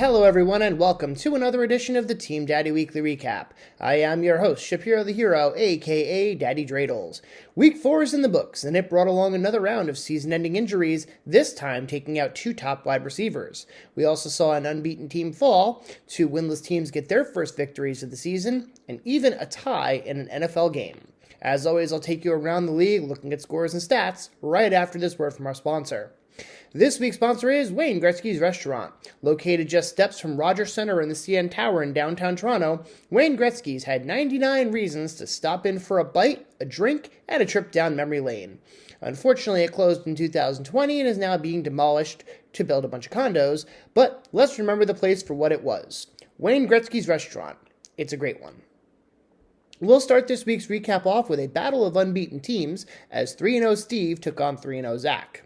Hello everyone and welcome to another edition of the Team Daddy Weekly Recap. I am your host, Shapiro the Hero, aka Daddy Dreidels. Week 4 is in the books, and it brought along another round of season-ending injuries, this time taking out 2 top wide receivers. We also saw an unbeaten team fall, 2 winless teams get their first victories of the season, and even a tie in an NFL game. As always, I'll take you around the league looking at scores and stats right after this word from our sponsor. This week's sponsor is Wayne Gretzky's Restaurant. Located just steps from Rogers Center in the CN Tower in downtown Toronto, Wayne Gretzky's had 99 reasons to stop in for a bite, a drink, and a trip down memory lane. Unfortunately, it closed in 2020 and is now being demolished to build a bunch of condos, but let's remember the place for what it was. Wayne Gretzky's Restaurant. It's a great one. We'll start this week's recap off with a battle of unbeaten teams as 3-0 Steve took on 3-0 Zach.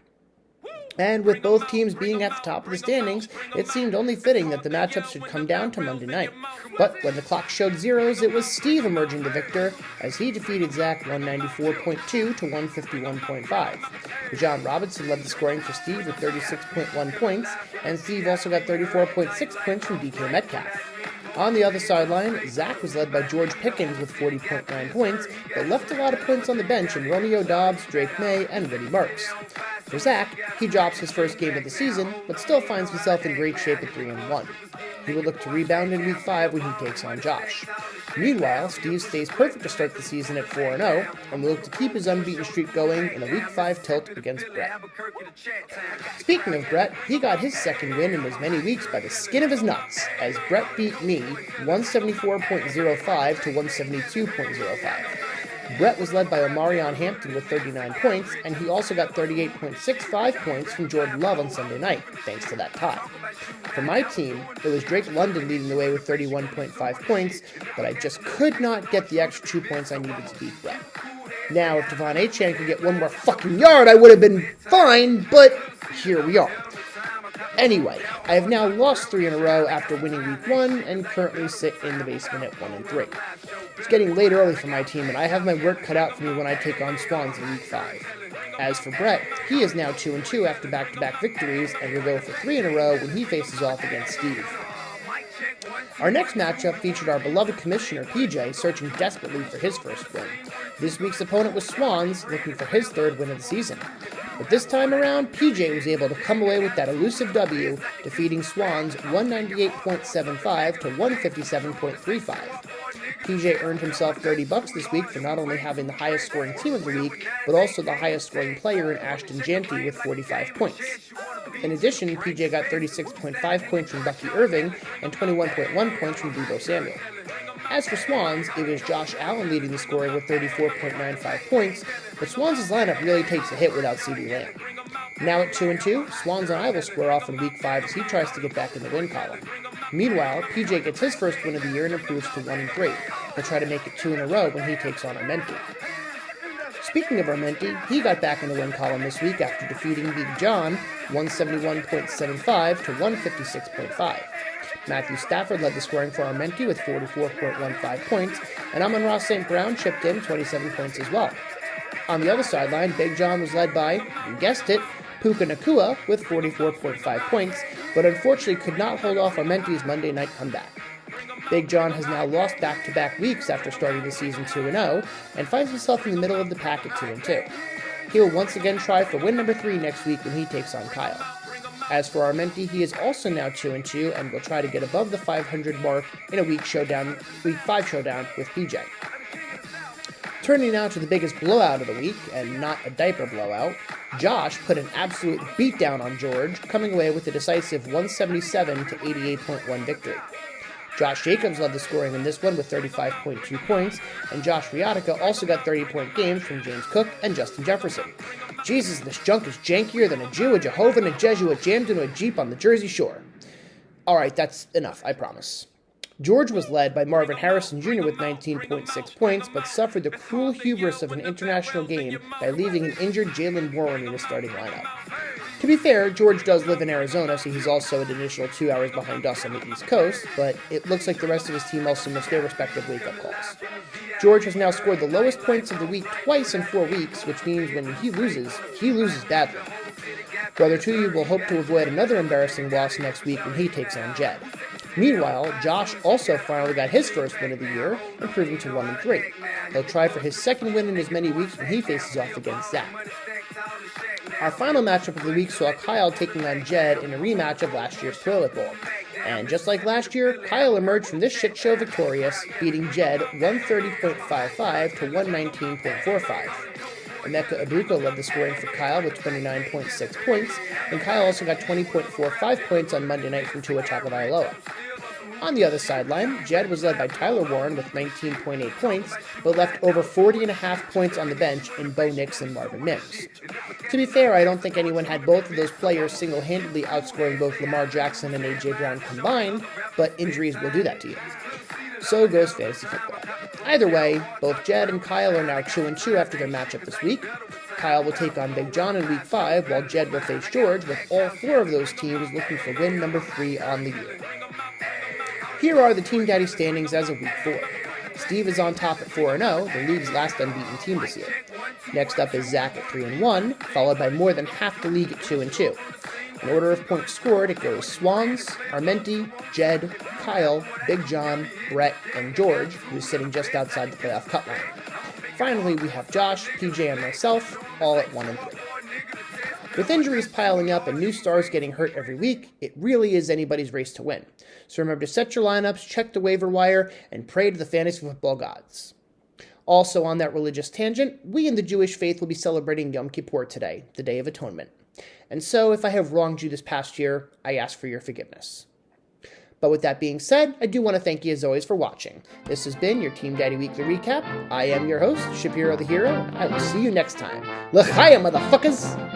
And with both teams being at the top of the standings, it seemed only fitting that the matchup should come down to Monday night. But when the clock showed zeros, it was Steve emerging the victor as he defeated Zach 194.2 to 151.5. John Robinson led the scoring for Steve with 36.1 points, and Steve also got 34.6 points from DK Metcalf. On the other sideline, Zach was led by George Pickens with 40.9 points, but left a lot of points on the bench in Romeo Doubs, Drake May, and Woody Marks. For Zach, he drops his first game of the season, but still finds himself in great shape at 3-1. He will look to rebound in Week 5 when he takes on Josh. Meanwhile, Steve stays perfect to start the season at 4-0, and will look to keep his unbeaten streak going in a Week 5 tilt against Brett. Speaking of Brett, he got his second win in as many weeks by the skin of his nuts, as Brett beat me 174.05 to 172.05. Brett was led by Omarion Hampton with 39 points, and he also got 38.65 points from Jordan Love on Sunday night, thanks to that tie. For my team, it was Drake London leading the way with 31.5 points, but I just could not get the extra 2 points I needed to beat Brett. Now, if Devon Achane could get one more fucking yard, I would have been fine, but here we are. Anyway, I have now lost 3 in a row after winning Week 1 and currently sit in the basement at 1-3. It's getting late early for my team, and I have my work cut out for me when I take on Swans in Week 5. As for Brett, he is now 2-2 after back-to-back victories and will go for 3 in a row when he faces off against Steve. Our next matchup featured our beloved commissioner, PJ, searching desperately for his first win. This week's opponent was Swans, looking for his 3rd win of the season. But this time around, PJ was able to come away with that elusive W, defeating Swans 198.75 to 157.35. PJ earned himself $30 this week for not only having the highest scoring team of the week, but also the highest scoring player in Ashton Jeanty with 45 points. In addition, PJ got 36.5 points from Bucky Irving and 21.1 points from Deebo Samuel. As for Swans, it was Josh Allen leading the scoring with 34.95 points, but Swans' lineup really takes a hit without CeeDee Lamb. Now at 2-2, Swans and I will square off in Week 5 as he tries to get back in the win column. Meanwhile, PJ gets his first win of the year and improves to 1-3. He'll try to make it 2 in a row when he takes on Armenti. Speaking of Armenti, he got back in the win column this week after defeating Big John 171.75 to 156.5. Matthew Stafford led the scoring for Armenti with 44.15 points, and Amon-Ra St. Brown chipped in 27 points as well. On the other sideline, Big John was led by, you guessed it, Puka Nacua with 44.5 points, but unfortunately could not hold off Armenti's Monday night comeback. Big John has now lost back-to-back weeks after starting the season 2-0, and finds himself in the middle of the pack at 2-2. He will once again try for win number 3 next week when he takes on Kyle. As for Armenti, he is also now 2-2 and will try to get above the 500 mark in a Week 5 showdown with PJ. Turning now to the biggest blowout of the week, and not a diaper blowout, Josh put an absolute beatdown on George, coming away with a decisive 177 to 88.1 victory. Josh Jacobs led the scoring in this one with 35.2 points, and Josh Riotica also got 30-point games from James Cook and Justin Jefferson. Jesus, this junk is jankier than a Jew, a Jehovah, and a Jesuit jammed into a Jeep on the Jersey Shore. Alright, that's enough, I promise. George was led by Marvin Harrison Jr. with 19.6 points, but suffered the cruel hubris of an international game by leaving an injured Jalen Warren in his starting lineup. To be fair, George does live in Arizona, so he's also an additional 2 hours behind us on the East Coast, but it looks like the rest of his team also missed their respective wake-up calls. George has now scored the lowest points of the week twice in 4 weeks, which means when he loses badly. Brother Tuyi will hope to avoid another embarrassing loss next week when he takes on Jed. Meanwhile, Josh also finally got his first win of the year, improving to 1-3. He'll try for his second win in as many weeks when he faces off against Zach. Our final matchup of the week saw Kyle taking on Jed in a rematch of last year's Toilet Bowl. And just like last year, Kyle emerged from this shit show victorious, beating Jed 130.55 to 119.45. Emeka Ibuka led the scoring for Kyle with 29.6 points, and Kyle also got 20.45 points on Monday night from Tua Tagovailoa. On the other sideline, Jed was led by Tyler Warren with 19.8 points, but left over 40.5 points on the bench in Bo Nix and Marvin Mims. To be fair, I don't think anyone had both of those players single-handedly outscoring both Lamar Jackson and A.J. Brown combined, but injuries will do that to you. So goes fantasy football. Either way, both Jed and Kyle are now 2-2 after their matchup this week. Kyle will take on Big John in Week 5, while Jed will face George, with all four of those teams looking for win number 3 on the year. Here are the Team Daddy standings as of Week 4. Steve is on top at 4-0, the league's last unbeaten team this year. Next up is Zach at 3-1, followed by more than half the league at 2-2. In order of points scored, it goes Swans, Armenti, Jed, Kyle, Big John, Brett, and George, who's sitting just outside the playoff cut line. Finally, we have Josh, PJ, and myself, all at 1-3. With injuries piling up and new stars getting hurt every week, it really is anybody's race to win. So remember to set your lineups, check the waiver wire, and pray to the fantasy football gods. Also on that religious tangent, we in the Jewish faith will be celebrating Yom Kippur today, the Day of Atonement. And so if I have wronged you this past year, I ask for your forgiveness. But with that being said, I do want to thank you as always for watching. This has been your Team Daddy Weekly Recap. I am your host, Shapiro the Hero, and I will see you next time. L'chaim, motherfuckers!